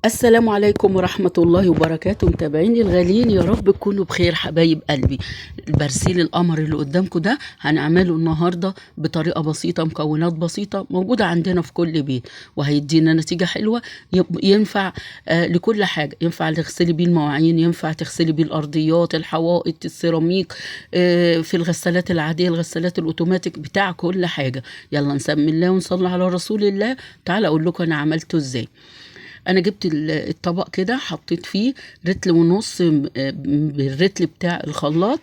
السلام عليكم ورحمة الله وبركاته. متابعيني الغاليين، يا رب تكونوا بخير حبايب قلبي. البرسيل القمر اللي قدامكم ده هنعمله النهاردة بطريقة بسيطة، مكونات بسيطة موجودة عندنا في كل بيت، وهيدينا نتيجة حلوة. ينفع لكل حاجة. ينفع تغسلي بيه المواعين، ينفع تغسلي بيه الأرضيات، الحوائط، السيراميك، في الغسالات العادية، الغسالات الأوتوماتيك، بتاع كل حاجة. يلا نسمي الله ونصلي على رسول الله. تعال أقول لكم أنا عملته إزاي. انا جبت الطبق كده، حطيت فيه رتل ونص بالرتل بتاع الخلاط،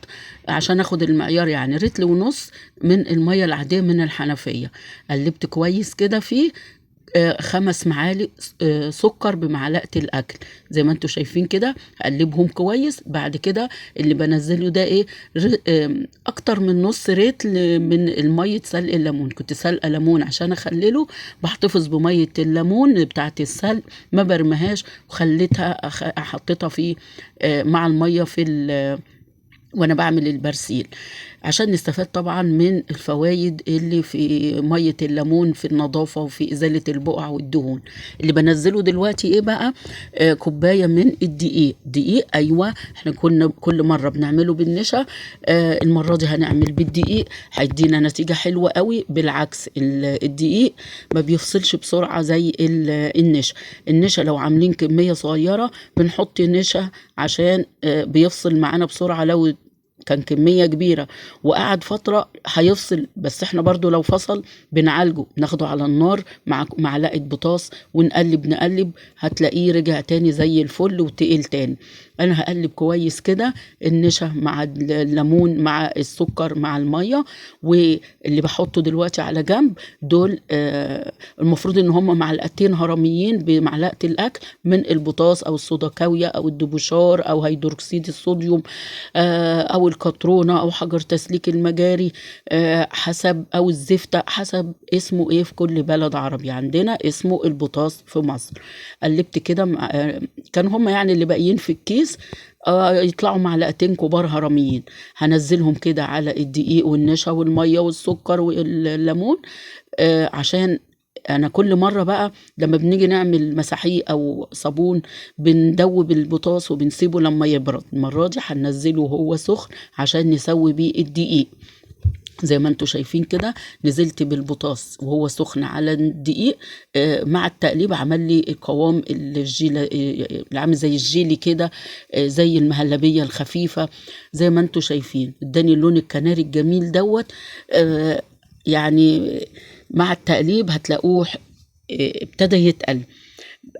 عشان اخد المعيار، يعني رتل ونص من المية العادية من الحنفية. قلبت كويس كده فيه 5 معالق سكر بمعلقة الأكل، زي ما انتوا شايفين كده. هقلبهم كويس. بعد كده اللي بنزله ده ايه، أكتر من نص رتل من المية سلق الليمون. كنت سلقة ليمون عشان أخلله، بحتفظ بمية الليمون بتاعت السلق، ما برمهاش، وخليتها حطيتها في مع المية في وانا بعمل البرسيل، عشان نستفاد طبعا من الفوائد اللي في مية الليمون في النظافة وفي إزالة البقع والدهون. اللي بنزله دلوقتي ايه بقى، كوباية من الدقيق. دقيق، ايوه، احنا كنا كل مرة بنعمله بالنشا، المرة دي هنعمل بالدقيق. هيدينا نتيجة حلوة قوي. بالعكس، الدقيق ما بيفصلش بسرعة زي النشا. النشا لو عاملين كمية صغيرة بنحط نشا عشان بيفصل معانا بسرعة. لو كان كمية كبيرة وقعد فترة هيفصل، بس احنا برضو لو فصل بنعالجه، ناخده على النار مع معلقة بطاس ونقلب نقلب، هتلاقيه رجع تاني زي الفل وتقيل تاني. انا هقلب كويس كده، النشا مع الليمون مع السكر مع المية. واللي بحطه دلوقتي على جنب دول المفروض ان هم معلقتين هرميين بمعلقة الاكل من البطاس او الصودا كاوية او الدبوشار او هيدروكسيد الصوديوم، او القطرونه او حجر تسليك المجاري، حسب، او الزفتة، حسب اسمه ايه في كل بلد عربي. عندنا اسمه البطاس في مصر. قلبت كده كانوا هم يعني اللي باقيين في الكيس، يطلعوا معلقتين كبار هرميين. هنزلهم كده على الدقيق والنشا والميه والسكر والليمون، عشان انا كل مره بقى لما بنيجي نعمل مساحيق او صابون بندوب البطاطس وبنسيبه لما يبرد. المره دي هننزله وهو سخن عشان نسوي بيه الدقيق. زي ما انتوا شايفين كده، نزلت بالبطاطس وهو سخن على الدقيق، مع التقليب عمل لي قوام الجيلة، اللي عامل زي الجيلي كده، زي المهلبية الخفيفة. زي ما انتوا شايفين اداني اللون الكناري الجميل دوت. يعني مع التقليب هتلاقوه ابتدى يتقل.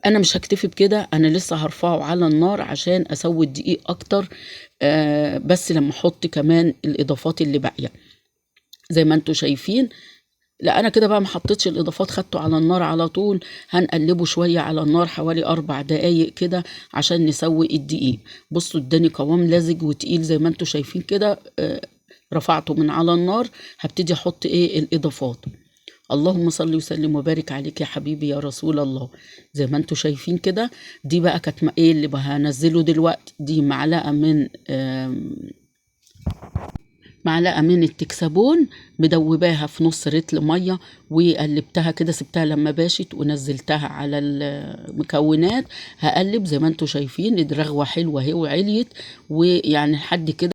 انا مش هكتفي بكده، انا لسه هرفعه على النار عشان اسوي الدقيق اكتر، بس لما احط كمان الاضافات اللي باقيه زي ما انتوا شايفين. لا، انا كده بقى ما حطيتش الاضافات، خدته على النار على طول. هنقلبه شويه على النار حوالي 4 دقايق كده عشان نسوي الدقيق. بصوا اداني قوام لزج وتقيل زي ما انتوا شايفين كده. رفعته من على النار، هبتدي احط ايه الاضافات. اللهم صل وسلم وبارك عليك يا حبيبي يا رسول الله. زي ما انتوا شايفين كده، دي بقى كانت ايه اللي هنزله دلوقتي. دي معلقة من التكسبون، مدوباها في نص رتل مية، وقلبتها كده، سبتها لما باشت ونزلتها على المكونات. هقلب زي ما انتوا شايفين، الرغوة حلوة اهي وعليت، ويعني لحد كده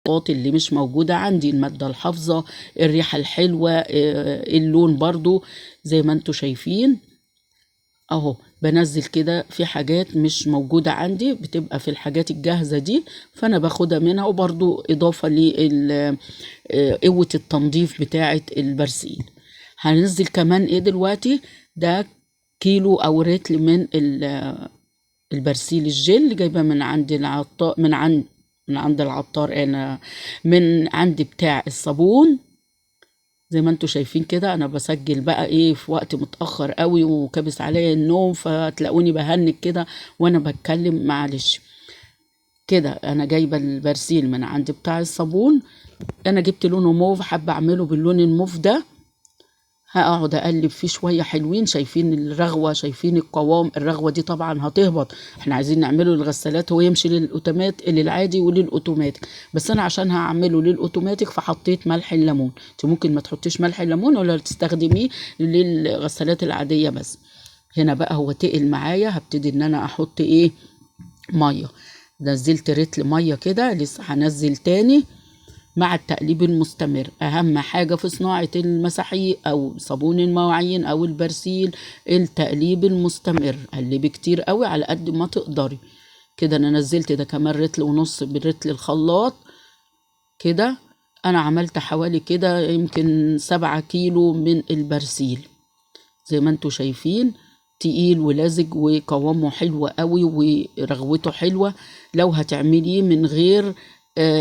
اللي مش موجودة عندي، المادة الحافظة، الريحة الحلوة، اللون برضو زي ما انتوا شايفين اهو. بنزل كده في حاجات مش موجودة عندي، بتبقى في الحاجات الجاهزة دي، فانا باخدها منها، وبرضو اضافة قوة التنظيف بتاعة البرسيل. هننزل كمان ايه دلوقتي؟ ده كيلو او رتل من البرسيل الجل، جايبه من عند العطار، من عند العطار، انا من عند بتاع الصابون. زي ما انتوا شايفين كده، انا بسجل بقى ايه في وقت متأخر قوي وكابس عليا النوم، فتلاقوني بهنك كده وانا بتكلم، معلش. كده انا جايبه البرسيل من عند بتاع الصابون، انا جبت لونه موف، حابه اعمله باللون الموف ده. هقعد اقلب فيه شويه حلوين. شايفين الرغوه، شايفين القوام، الرغوه دي طبعا هتهبط، احنا عايزين نعمله للغسالات، هو يمشي للعادي وللاوتوماتيك، بس انا عشان هعمله للاوتوماتيك فحطيت ملح الليمون. انت ممكن ما تحطيش ملح الليمون ولا تستخدميه للغسالات العاديه بس. هنا بقى هو تقل معايا، هبتدي ان انا احط ايه؟ ميه. نزلت رتل ميه كده، لسه هنزل تاني مع التقليب المستمر. اهم حاجة في صناعة المساحيق او صابون المواعين او البرسيل التقليب المستمر. قلبي كتير قوي على قد ما تقدري. كده انا نزلت ده كمان رتل ونص برتل الخلاط. كده انا عملت حوالي كده يمكن 7 كيلو من البرسيل. زي ما انتوا شايفين تقيل ولزج وقوامه حلو قوي ورغوته حلوة. لو هتعمليه من غير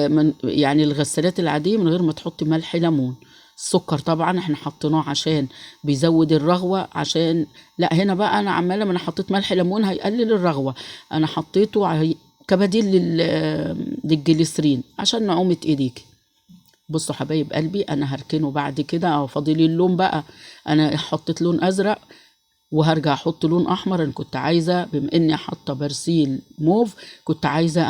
من يعني الغسالات العادية، من غير ما تحطي ملح ليمون. السكر طبعا احنا حطيناه عشان بيزود الرغوة، عشان لا هنا بقى انا عمالة، ما انا حطيت ملح ليمون هيقلل الرغوة، انا حطيته كبديل للجليسرين عشان نعومة ايديكي. بصوا حبايب قلبي، انا هركنه بعد كده، او فاضلي اللون بقى. انا حطيت لون ازرق وهرجع احط لون احمر. انا كنت عايزه، بما اني حاطه برسيل موف، كنت عايزه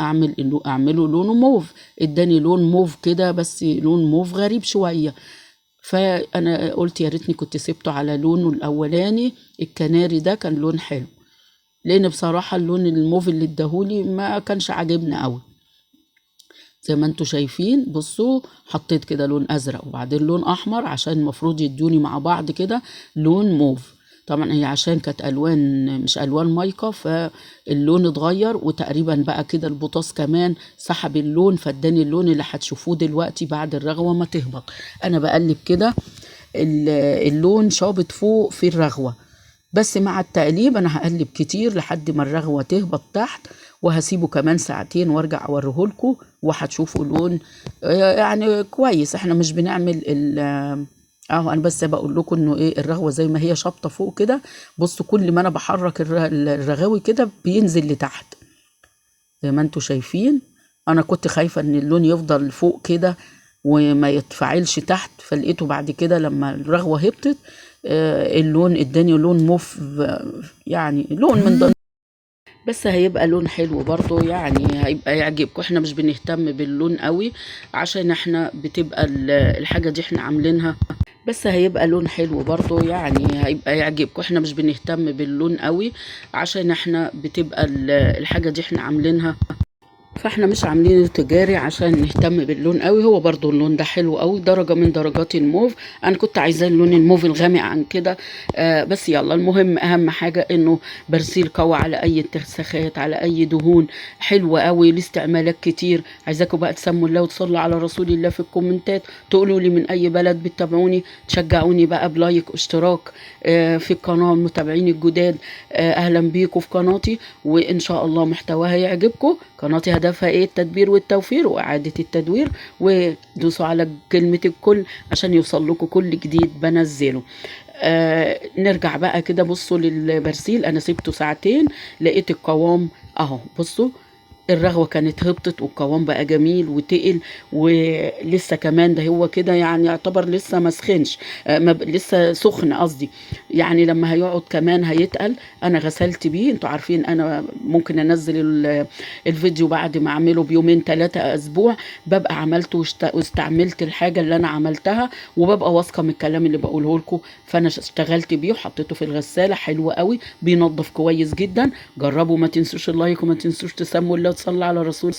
اعمله لونه موف. اداني لون موف كده، بس لون موف غريب شويه، فانا قلت يا ريتني كنت سبته على لونه الاولاني الكناري ده، كان لون حلو. لان بصراحه اللون الموف اللي اداهولي ما كانش عاجبني قوي. زي ما انتوا شايفين بصوا، حطيت كده لون ازرق وبعدين لون احمر، عشان المفروض يدوني مع بعض كده لون موف. طبعا هي عشان كانت الوان مش الوان مايكا، فاللون اتغير، وتقريبا بقى كده البوتاص كمان سحب اللون، فاداني اللون اللي هتشوفوه دلوقتي بعد الرغوه ما تهبط. انا بقلب كده، اللون شابط فوق في الرغوه، بس مع التقليب انا هقلب كتير لحد ما الرغوه تهبط تحت، وهسيبه كمان ساعتين وارجع اوريهولكوا، وهتشوفوا لون يعني كويس. احنا مش بنعمل انا بس بقول لكم انه ايه، الرغوه زي ما هي شابطه فوق كده. بصوا كل ما انا بحرك الرغاوي كده بينزل لتحت زي ما انتوا شايفين. انا كنت خايفه ان اللون يفضل فوق كده وما يتفاعلش تحت، فلقيته بعد كده لما الرغوه هبطت اللون اداني لون موف، يعني لون من ضمن، بس هيبقى لون حلو برضو، يعني هيبقى يعجبكم. احنا مش بنهتم باللون قوي، عشان احنا بتبقى الحاجة دي احنا عاملينها، بس هيبقى لون حلو برضو، يعني هيبقى يعجبكم. احنا مش بنهتم باللون قوي، عشان احنا بتبقى الحاجة دي احنا عاملينها، فاحنا مش عاملينه تجاري عشان نهتم باللون قوي. هو برضو اللون ده حلو قوي، درجة من درجات الموف. انا كنت عايزاه اللون الموف الغامق عن كده، بس يلا المهم اهم حاجة انه برسيل قوي على اي اتساخات، على اي دهون، حلوة قوي لاستعمالات كتير. عايزاكم بقى تسموا الله وتصلوا على رسول الله في الكومنتات، تقولوا لي من اي بلد بتتابعوني، تشجعوني بقى بلايك واشتراك في القناة. المتابعين الجداد اهلا بيكم في قناتي، وان شاء الله محتواها يعجبكم. قناتي هدفها ايه؟ التدبير والتوفير واعادة التدوير، ودوسوا على كلمة الكل عشان يوصل لكم كل جديد بنزله. نرجع بقى كده، بصوا للبرسيل، انا سيبته ساعتين لقيت القوام اهو. بصوا الرغوة كانت هبطت والقوام بقى جميل وتقل، ولسه كمان ده هو كده يعني يعتبر لسه ما سخنش، لسه سخن قصدي، يعني لما هيقعد كمان هيتقل. انا غسلت بيه، انتوا عارفين انا ممكن انزل الفيديو بعد ما اعمله بيومين 3 اسبوع، ببقى عملته واستعملت الحاجة اللي انا عملتها، وببقى واثقة من الكلام اللي بقوله لكم. فانا اشتغلت بيه وحطيته في الغسالة، حلو قوي، بينظف كويس جدا. جربوا، ما تنسوش اللايك وما تنسوش تسموا الله وتصلوا على رسول